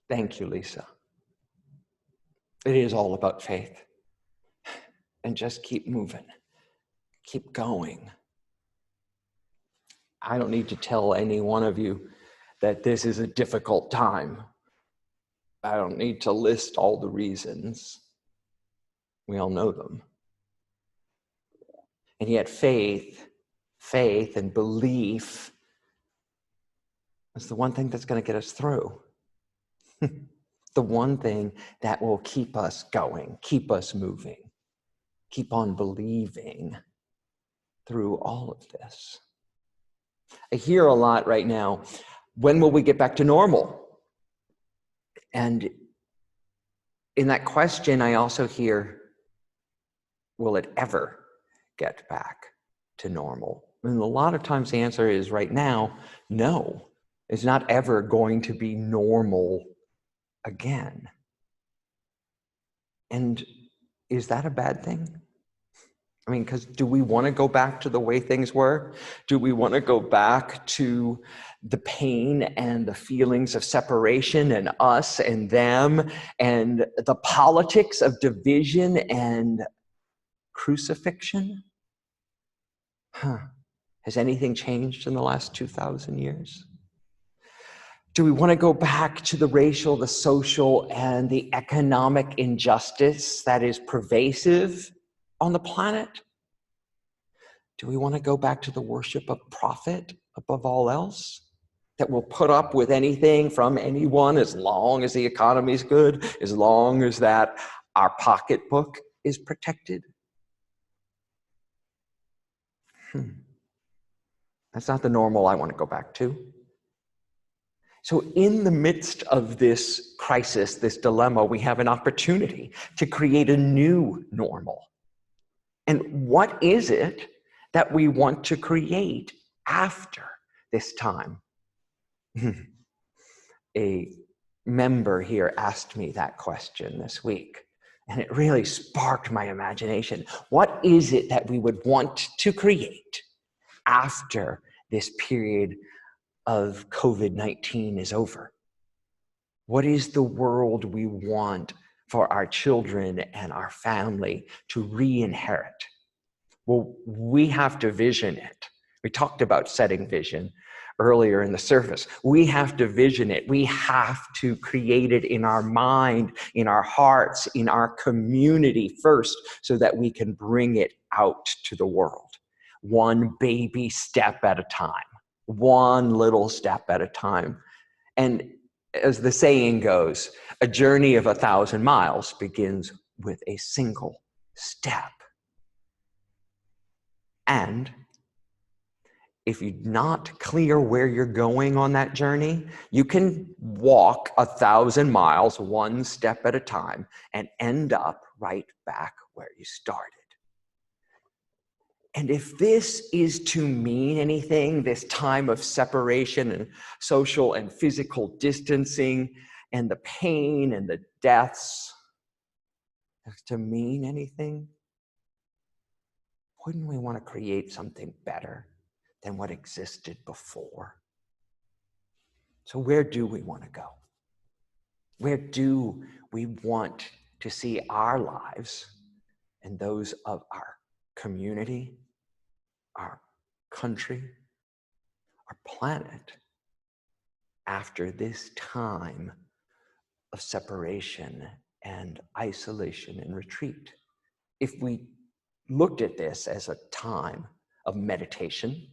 Thank you, Lisa. It is all about faith. And just keep moving. Keep going. I don't need to tell any one of you that this is a difficult time. I don't need to list all the reasons. We all know them. And yet faith and belief is the one thing that's going to get us through. The one thing that will keep us going, keep us moving, keep on believing through all of this. I hear a lot right now, when will we get back to normal? And in that question, I also hear, will it ever get back to normal? And a lot of times the answer is right now, no. It's not ever going to be normal again. And is that a bad thing? I mean, because do we want to go back to the way things were? Do we want to go back to the pain and the feelings of separation and us and them and the politics of division and crucifixion? Has anything changed in the last 2,000 years? Do we want to go back to the racial, the social, and the economic injustice that is pervasive on the planet? Do we want to go back to the worship of profit above all else? That will put up with anything from anyone as long as the economy is good, as long as that our pocketbook is protected? That's not the normal I want to go back to. So in the midst of this crisis, this dilemma, we have an opportunity to create a new normal. And what is it that we want to create after this time? A member here asked me that question this week, and it really sparked my imagination. What is it that we would want to create after this period of COVID-19 is over? What is the world we want for our children and our family to re-inherit? Well, we have to vision it. We talked about setting vision earlier in the service. We have to vision it. We have to create it in our mind, in our hearts, in our community first, so that we can bring it out to the world. One baby step at a time. One little step at a time. And as the saying goes, a journey of 1,000 miles begins with a single step. And if you're not clear where you're going on that journey, you can walk 1,000 miles, one step at a time, and end up right back where you started. And if this is to mean anything, this time of separation and social and physical distancing and the pain and the deaths, to mean anything, wouldn't we want to create something better than what existed before? So where do we want to go? Where do we want to see our lives and those of our community, our country, our planet after this time of separation and isolation and retreat? If we looked at this as a time of meditation,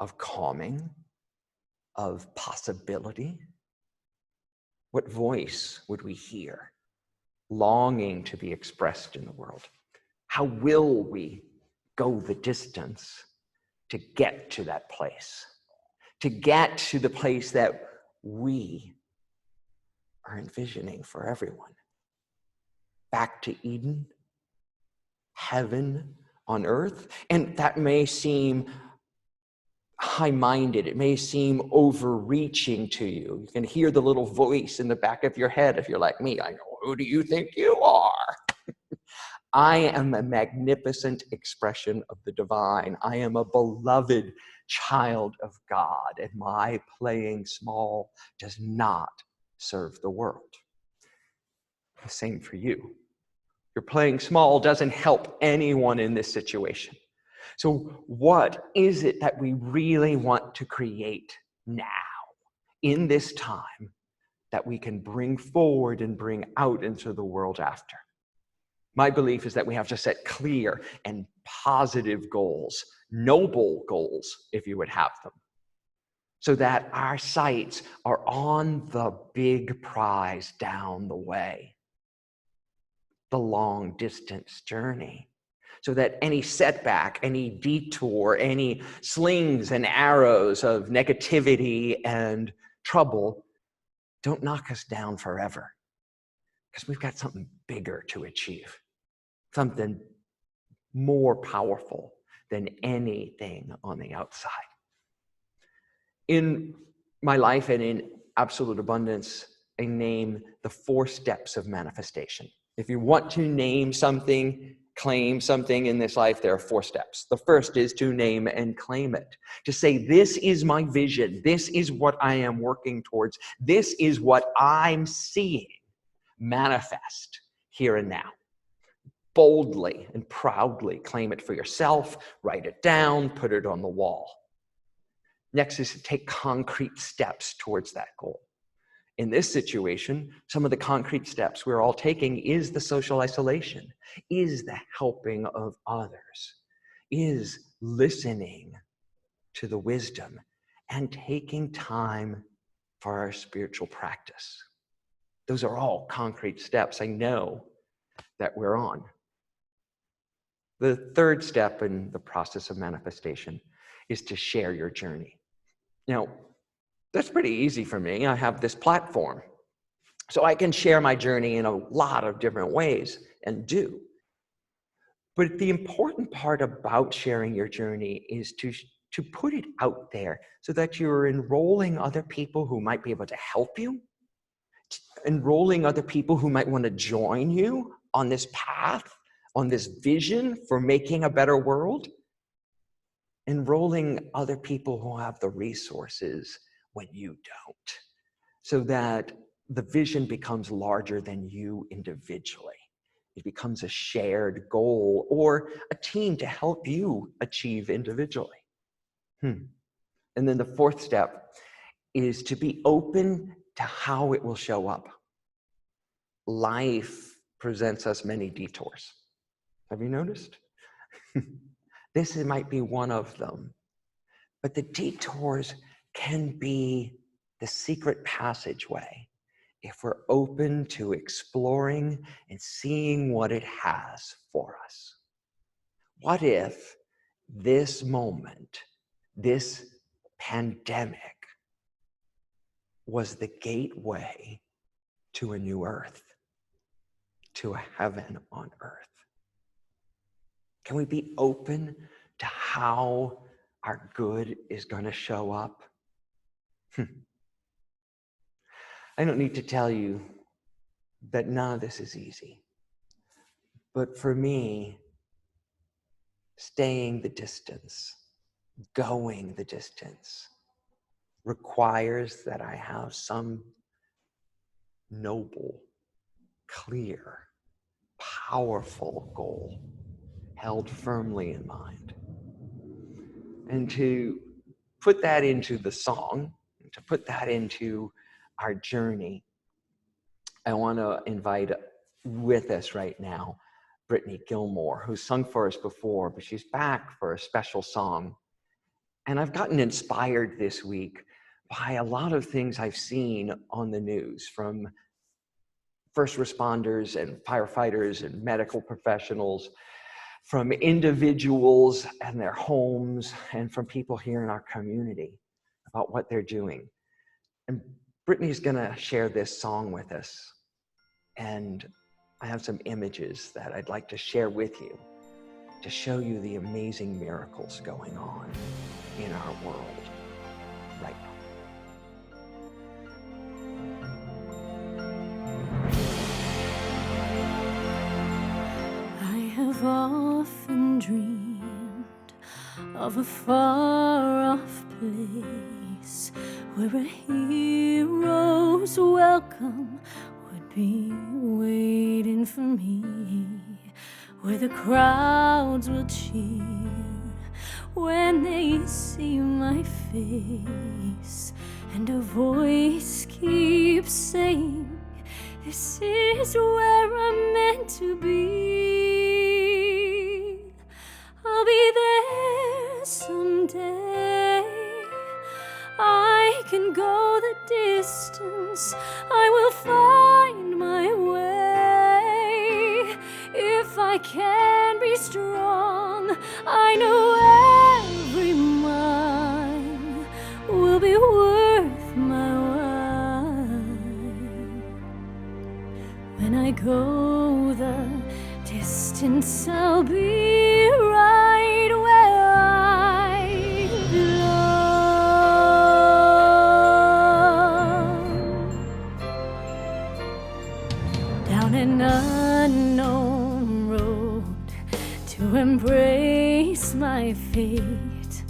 of calming, of possibility, what voice would we hear, longing to be expressed in the world? How will we go the distance to get to that place, to get to the place that we are envisioning for everyone? Back to Eden, heaven on earth. And that may seem high-minded, it may seem overreaching to you. You can hear the little voice in the back of your head if you're like me. I go, who do you think you are? I am a magnificent expression of the divine. I am a beloved child of God, and my playing small does not serve the world. The same for you. Your playing small doesn't help anyone in this situation. So what is it that we really want to create now, in this time, that we can bring forward and bring out into the world after? My belief is that we have to set clear and positive goals, noble goals, if you would have them, so that our sights are on the big prize down the way, the long distance journey, so that any setback, any detour, any slings and arrows of negativity and trouble don't knock us down forever, because we've got something bigger to achieve, something more powerful than anything on the outside. In my life and in Absolute Abundance, I name the 4 steps of manifestation. If you want to name something, claim something in this life, there are 4 steps. The first is to name and claim it. To say, this is my vision. This is what I am working towards. This is what I'm seeing manifest here and now. Boldly and proudly claim it for yourself, write it down, put it on the wall. Next is to take concrete steps towards that goal. In this situation, some of the concrete steps we're all taking is the social isolation, is the helping of others, is listening to the wisdom and taking time for our spiritual practice. Those are all concrete steps I know that we're on. The third step in the process of manifestation is to share your journey. Now, that's pretty easy for me. I have this platform, so I can share my journey in a lot of different ways, and do. But the important part about sharing your journey is to put it out there so that you're enrolling other people who might be able to help you, enrolling other people who might want to join you on this path, on this vision for making a better world, enrolling other people who have the resources when you don't, so that the vision becomes larger than you individually. It becomes a shared goal or a team to help you achieve individually. And then the fourth step is to be open to how it will show up. Life presents us many detours. Have you noticed? This might be one of them. But the detours can be the secret passageway if we're open to exploring and seeing what it has for us. What if this moment, this pandemic, was the gateway to a new earth, to a heaven on earth? Can we be open to how our good is going to show up? I don't need to tell you that none of this is easy. But for me, staying the distance, going the distance, requires that I have some noble, clear, powerful goal held firmly in mind. And to put that into the song, to put that into our journey, I want to invite with us right now Brittany Gilmore, who's sung for us before, but she's back for a special song. And I've gotten inspired this week by a lot of things I've seen on the news from first responders and firefighters and medical professionals, from individuals and their homes, and from people here in our community about what they're doing. And Brittany's gonna share this song with us. And I have some images that I'd like to share with you to show you the amazing miracles going on in our world right now. I have often dreamed of a far-off place where a hero whose welcome would be waiting for me, where the crowds will cheer when they see my face, and a voice keeps saying, this is where I'm meant to be. I'll be there someday. I can go the distance. I will find my way. If I can be strong, I know every mile will be worth my while. When I go the distance, I'll be right where I belong. Down an unknown road to embrace my fate.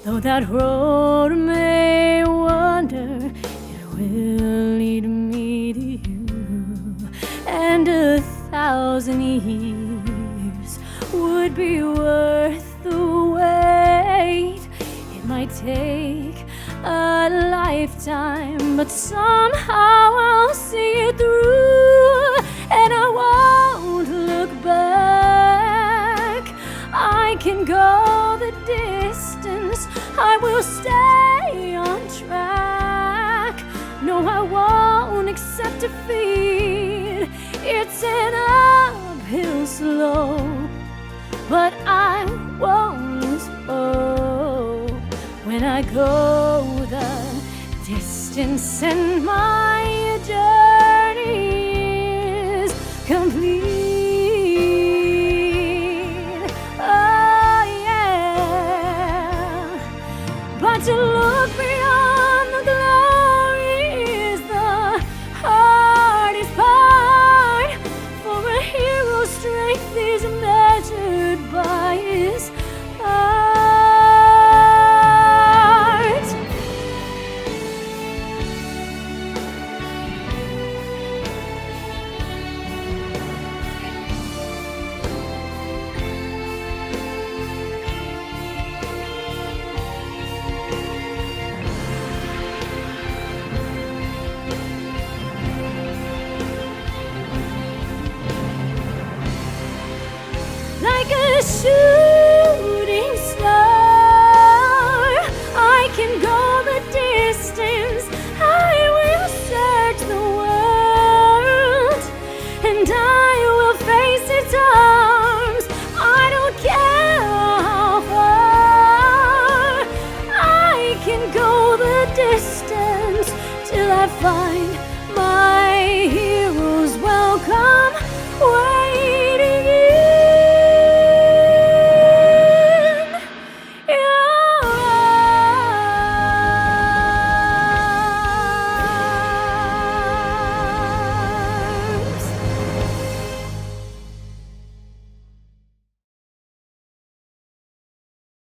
Though that road may wander, it will lead me to you. And 1,000 years would be worth the wait. It might take a lifetime, but somehow I'll see it through, and I won't look back. I can go the distance, I will stay on track. No, I won't accept defeat. It's an uphill slope, but I won't lose hope. When I go the distance and my journey is complete. Oh yeah, but to look beyond